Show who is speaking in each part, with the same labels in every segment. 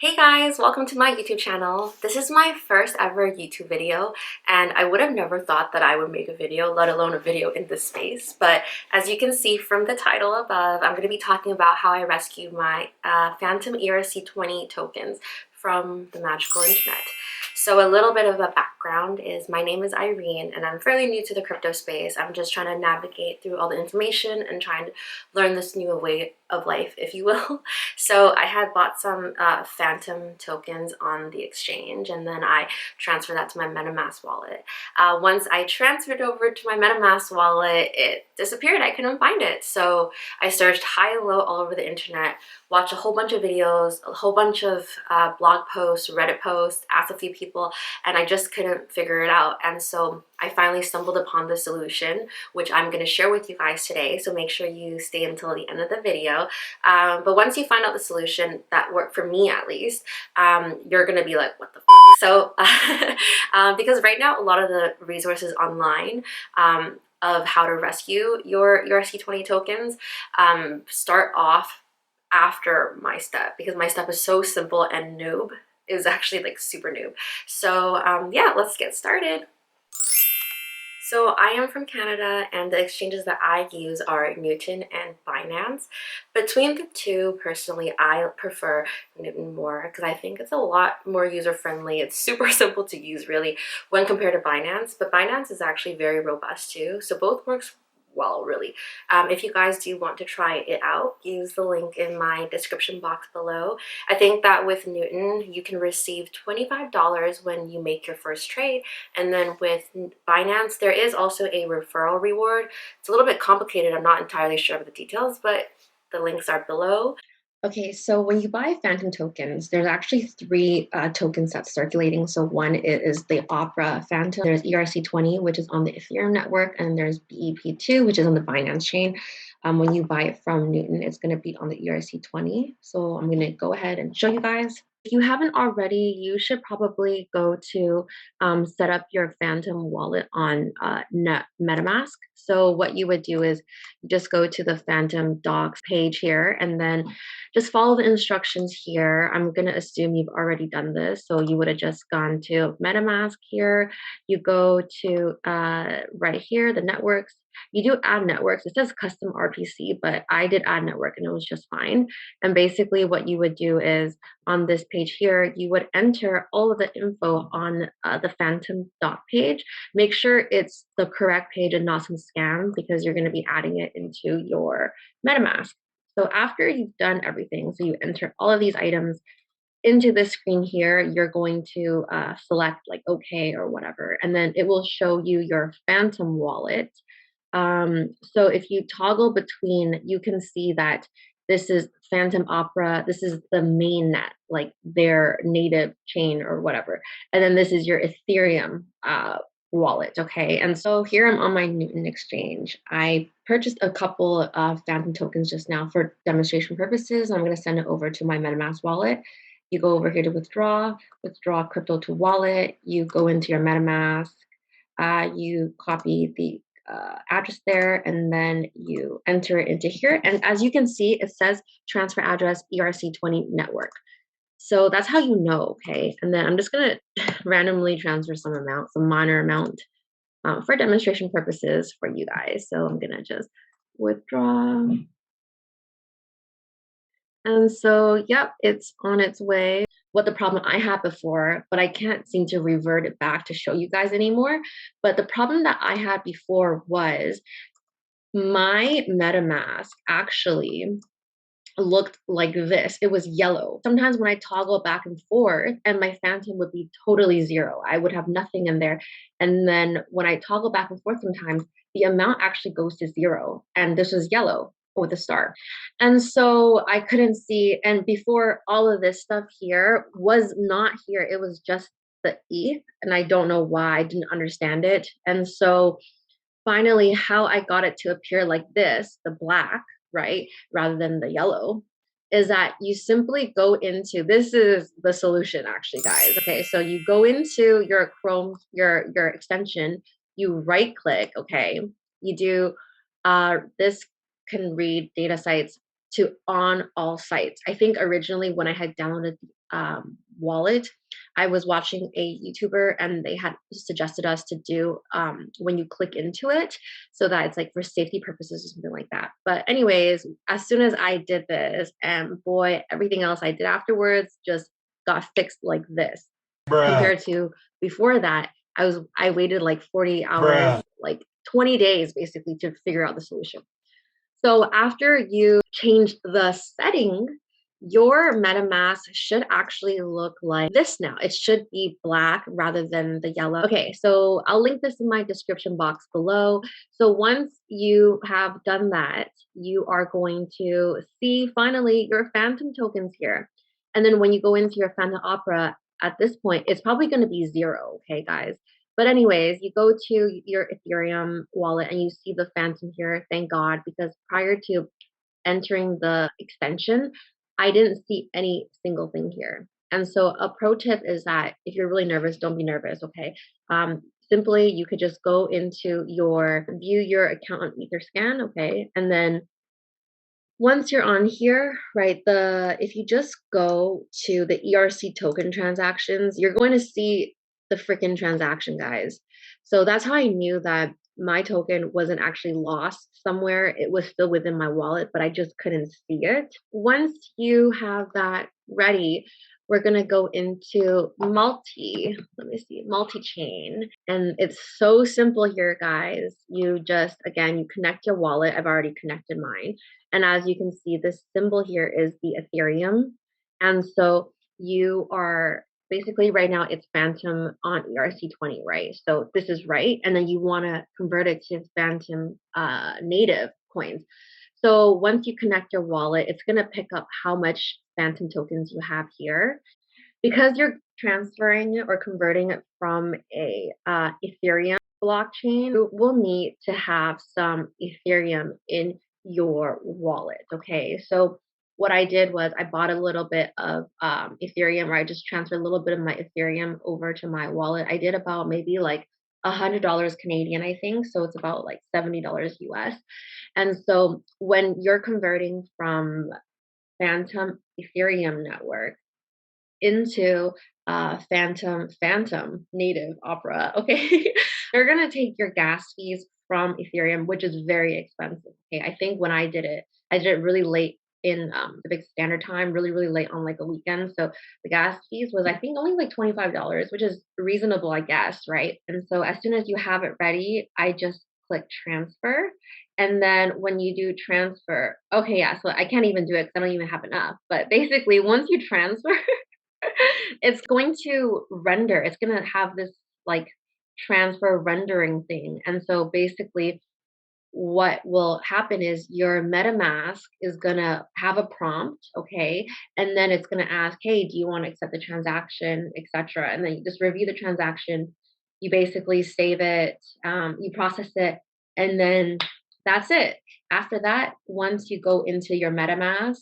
Speaker 1: Hey guys, welcome to my YouTube channel. This is my first ever YouTube video, and I would have never thought that I would make a video, let alone a video in this space. But as you can see from the title above, I'm going to be talking about how I rescued my Fantom ERC20 tokens from the magical internet. So a little bit of a background is my name is Irene and I'm fairly new to the crypto space. I'm just trying to navigate through all the information and trying to learn this new way of life, if you will. So I had bought some Fantom tokens on the exchange, and then I transferred that to my MeteMask wallet. Once I transferred over to my MeteMask wallet, it disappeared. I couldn't find it. So I searched high and low all over the internet, watched a whole bunch of videos, a whole bunch of blog posts, Reddit posts, asked a few people, and I just couldn't figure it out. And so I finally stumbled upon the solution, which I'm going to share with you guys today. So make sure you stay until the end of the video. But once you find out the solution that worked for me, at least, you're going to be like, what the f? So because right now, a lot of the resources online of how to rescue your ERC20 tokens start off after my step, because my step is so simple and noob. It was actually like super noob. So yeah, let's get started. So I am from Canada, and the exchanges that I use are Newton and Binance. Between the two, personally, I prefer Newton more because I think it's a lot more user-friendly. It's super simple to use, really, when compared to Binance. But Binance is actually very robust too, so both works well, really. If you guys do want to try it out, use the link in my description box below. I think that with Newton, you can receive $25 when you make your first trade. And then with Binance, there is also a referral reward. It's a little bit complicated. I'm not entirely sure of the details, but the links are below. Okay, so when you buy Fantom tokens, there's actually three tokens that's circulating. So one is the Opera Fantom, there's ERC20, which is on the Ethereum network, and there's BEP2, which is on the Binance chain. When you buy it from Newton, it's going to be on the ERC20. So I'm going to go ahead and show you guys. If you haven't already, you should probably go to set up your Fantom wallet on MetaMask. So what you would do is just go to the Fantom docs page here, and then just follow the instructions here. I'm going to assume you've already done this. So you would have just gone to MetaMask here. You go to right here, the networks. You do add networks. It says custom RPC, but I did add network and it was just fine. And basically what you would do is on this page here, you would enter all of the info on the Fantom doc page. Make sure it's the correct page and not some scam, because you're going to be adding it into your MetaMask. So after you've done everything, so you enter all of these items into this screen here, you're going to select like OK or whatever, and then it will show you your Fantom wallet. So if you toggle between, you can see that this is Fantom Opera, this is the main net, like their native chain or whatever. And then this is your Ethereum wallet, okay? And so here I'm on my Newton exchange. I purchased a couple of Fantom tokens just now for demonstration purposes. I'm going to send it over to my MetaMask wallet. You go over here to withdraw crypto to wallet. You go into your MetaMask. You copy the address there, and then you enter it into here. And as you can see, it says transfer address ERC20 network. So that's how you know, okay? And then I'm just gonna randomly transfer some amount, some minor amount for demonstration purposes for you guys. So I'm gonna just withdraw. And so, yep, it's on its way. What the problem I had before, but I can't seem to revert it back to show you guys anymore. But the problem that I had before was my MetaMask actually looked like this. It was yellow. Sometimes when I toggle back and forth, and my Fantom would be totally zero, I would have nothing in there. And then when I toggle back and forth, sometimes the amount actually goes to zero, and this was yellow with a star. And so I couldn't see, and before all of this stuff here was not here, it was just the ETH, and I don't know why. I didn't understand it. And so finally, how I got it to appear like this, the black, right, rather than the yellow, is that you simply go into, this is the solution actually, guys. Okay, so you go into your Chrome, your extension, you right click, okay, you do, this can read data sites
Speaker 2: to on all sites. I think originally when I had downloaded the wallet, I was watching a YouTuber and they had suggested us to do when you click into it, so that it's like for safety purposes or something like that. But anyways, as soon as I did this, and boy, everything else I did afterwards just got fixed like this. Compared to before that, I waited like 40 hours, like 20 days basically to figure out the solution. So after you change the setting, your MetaMask should actually look like this now. It should be black rather than the yellow. Okay, so I'll link this in my description box below. So once you have done that, you are going to see finally your Fantom tokens here. And then when you go into your Fantom Opera, at this point, it's probably going to be 0, okay, guys? But anyways, you go to your Ethereum wallet and you see the Fantom here, thank God, because prior to entering the extension, I didn't see any single thing here. And so a pro tip is that if you're really nervous, don't be nervous, okay? Simply, you could just go into view your account on Etherscan, okay? And then once you're on here, right, if you just go to the ERC token transactions, you're going to see the freaking transaction, guys. So that's how I knew that my token wasn't actually lost somewhere. It was still within my wallet, but I just couldn't see it. Once you have that ready, we're going to go into MultiChain. And it's so simple here, guys. You just, again, you connect your wallet. I've already connected mine. And as you can see, this symbol here is the Ethereum. And so you are basically right now it's Fantom on ERC20, right? So this is right. And then you want to convert it to Fantom native coins. So once you connect your wallet, it's going to pick up how much Fantom tokens you have here. Because you're transferring or converting it from a Ethereum blockchain, you will need to have some Ethereum in your wallet, okay? So what I did was I bought a little bit of Ethereum, or I just transferred a little bit of my Ethereum over to my wallet. I did about maybe like $100 Canadian, I think. So it's about like $70 US. And so when you're converting from Fantom Ethereum network into Fantom native Opera, okay, they're gonna take your gas fees from Ethereum, which is very expensive. Okay, I think when I did it really late in the big standard time, really late on like a weekend. So the gas fees was I think only like $25, which is reasonable, I guess, right? And so as soon as you have it ready, I just click transfer. And then when you do transfer, okay, yeah, so I can't even do it because I don't even have enough. But basically, once you transfer, it's going to render. It's going to have this like transfer rendering thing. And so basically what will happen is your MetaMask is going to have a prompt, okay? And then it's going to ask, hey, do you want to accept the transaction, etc. And then you just review the transaction. You basically save it, you process it, and then that's it. After that, once you go into your MetaMask,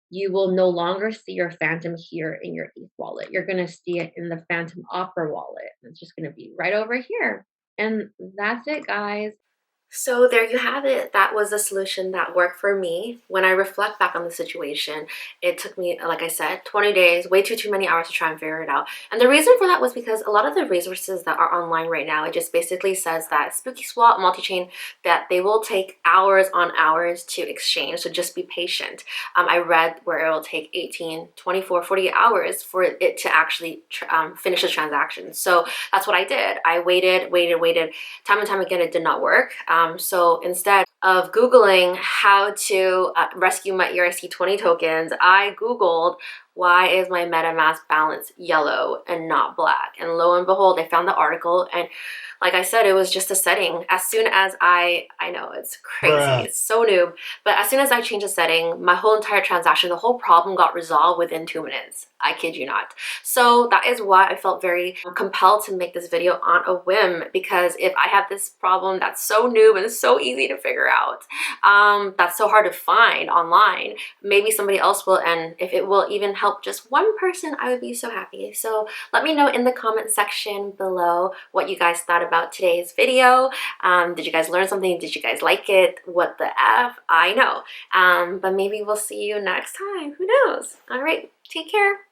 Speaker 2: you will no longer see your Fantom here in your ETH wallet. You're going to see it in the Fantom Opera wallet. It's just going to be right over here. And that's it, guys.
Speaker 1: So there you have it. That was a solution that worked for me. When I reflect back on the situation, it took me, like I said, 20 days, way too many hours to try and figure it out. And the reason for that was because a lot of the resources that are online right now, it just basically says that SpookySwap, MultiChain, that they will take hours on hours to exchange. So just be patient. I read where it will take 18, 24, 48 hours for it to actually finish the transaction. So that's what I did. I waited. Time and time again, it did not work. So instead of Googling how to rescue my ERC20 tokens, I Googled why is my MetaMask balance yellow and not black? And lo and behold, I found the article, and like I said, it was just a setting. As soon as I know it's crazy, it's so noob, but as soon as I changed the setting, my whole entire transaction, the whole problem got resolved within 2 minutes. I kid you not. So that is why I felt very compelled to make this video on a whim, because if I have this problem that's so noob and so easy to figure figure out. That's so hard to find online. Maybe somebody else will, and if it will even help just one person, I would be so happy. So let me know in the comment section below what you guys thought about today's video. Did you guys learn something? Did you guys like it? What the F? I know. But maybe we'll see you next time. Who knows? All right, take care.